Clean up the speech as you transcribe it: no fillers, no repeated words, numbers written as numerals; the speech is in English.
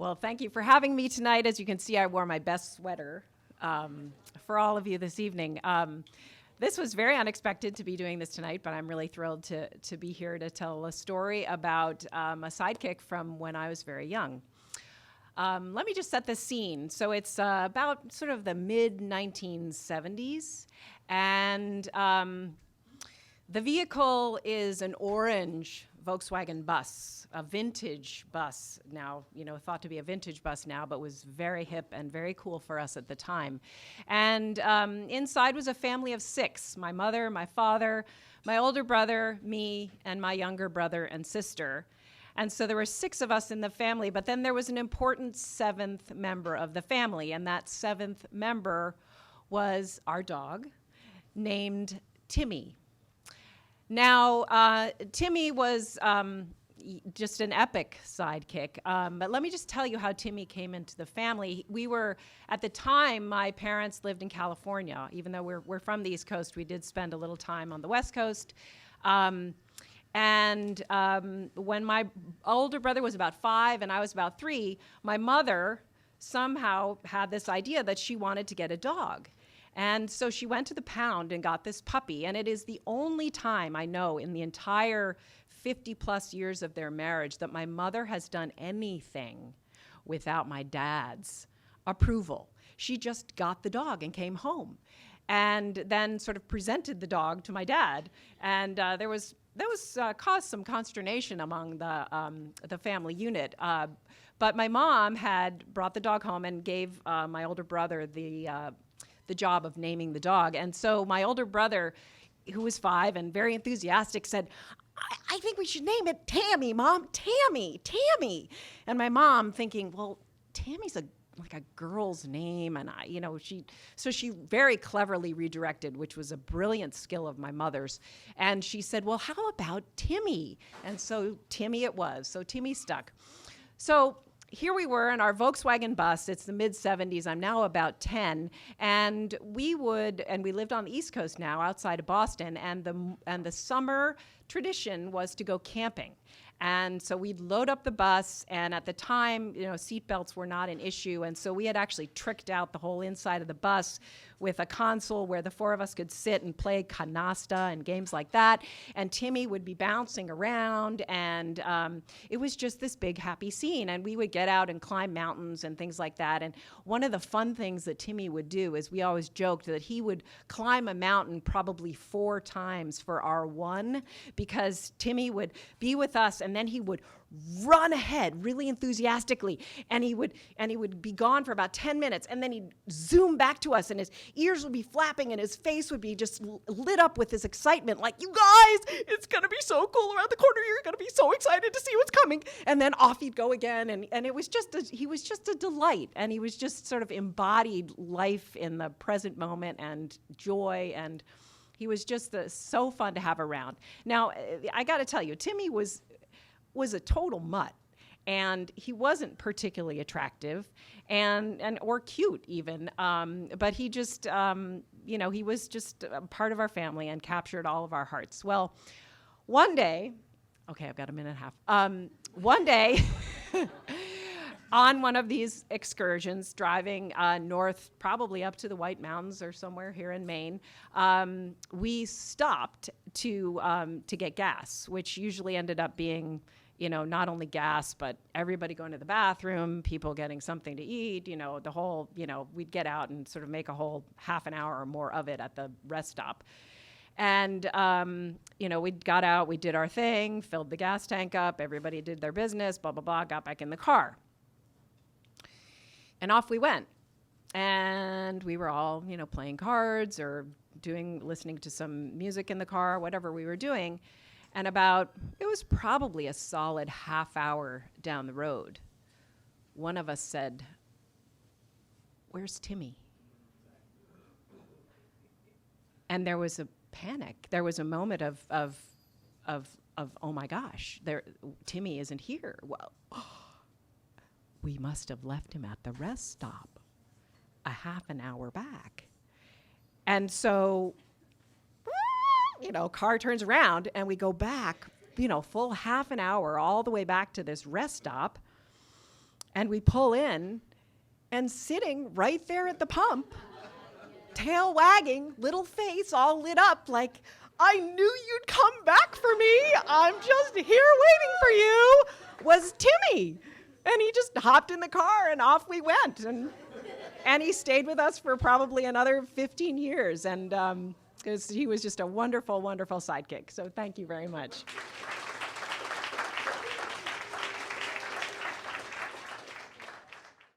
Well, thank you for having me tonight. As you can see, I wore my best sweater for all of you this evening. This was very unexpected to be doing this tonight, but I'm really thrilled to be here to tell a story about a sidekick from when I was very young. Let me just set the scene. So it's about sort of the mid-1970s, and the vehicle is an orange Volkswagen bus, a vintage bus now, thought to be a vintage bus now, but was very hip and very cool for us at the time. And inside was a family of 6, my mother, my father, my older brother, me, and my younger brother and sister. And so there were 6 of us in the family, but then there was an important 7th member of the family, and that 7th member was our dog named Timmy. Now, Timmy was just an epic sidekick, but let me just tell you how Timmy came into the family. We were, at the time, my parents lived in California. Even though we're from the East Coast, we did spend a little time on the West Coast. When my older brother was about 5 and I was about 3, my mother somehow had this idea that she wanted to get a dog. And so she went to the pound and got this puppy. And it is the only time I know in the entire 50-plus years of their marriage that my mother has done anything without my dad's approval. She just got the dog and came home and then sort of presented the dog to my dad. And that caused some consternation among the family unit. But my mom had brought the dog home and gave my older brother the job of naming the dog. And so my older brother, who was 5 and very enthusiastic, said, I think we should name it Tammy, Mom. Tammy. And my mom thinking, well, Tammy's like a girl's name. And she very cleverly redirected, which was a brilliant skill of my mother's. And she said, well, how about Timmy? And so Timmy it was. So Timmy stuck. So here we were in our Volkswagen bus. It's the mid-70s. I'm now about 10. And we lived on the East Coast now, outside of Boston. And the summer tradition was to go camping. And so we'd load up the bus, and at the time, seatbelts were not an issue, and so we had actually tricked out the whole inside of the bus with a console where the 4 of us could sit and play canasta and games like that, and Timmy would be bouncing around, and it was just this big happy scene, and we would get out and climb mountains and things like that. And one of the fun things that Timmy would do is we always joked that he would climb a mountain probably 4 times for our one, because Timmy would be with us, and then he would run ahead really enthusiastically, and he would be gone for about 10 minutes, and then he'd zoom back to us, and his ears would be flapping, and his face would be just lit up with this excitement, like, you guys, it's gonna be so cool around the corner, you're gonna be so excited to see what's coming. And then off he'd go again, and it was he was just a delight, and he was just sort of embodied life in the present moment and joy, and he was just so fun to have around. Now, I gotta tell you, Timmy was a total mutt, and he wasn't particularly attractive or cute even, but he just, he was just a part of our family and captured all of our hearts. Well, one day, okay, I've got a minute and a half. One day, on one of these excursions, driving north, probably up to the White Mountains or somewhere here in Maine, we stopped to get gas, which usually ended up being, not only gas, but everybody going to the bathroom, people getting something to eat, the whole, we'd get out and sort of make a whole half an hour or more of it at the rest stop. And, we got out, we did our thing, filled the gas tank up, everybody did their business, blah, blah, blah, got back in the car. And off we went. And we were all, playing cards or listening to some music in the car, whatever we were doing. And it was probably a solid half hour down the road, one of us said, "Where's Timmy?" And there was a panic. There was a moment of oh my gosh, Timmy isn't here. Well, we must have left him at the rest stop a half an hour back. And so, car turns around and we go back, full half an hour all the way back to this rest stop. And we pull in, and sitting right there at the pump, tail wagging, little face all lit up like, I knew you'd come back for me. I'm just here waiting for you, was Timmy. And he just hopped in the car and off we went. And he stayed with us for probably another 15 years. And he was just a wonderful, wonderful sidekick. So thank you very much.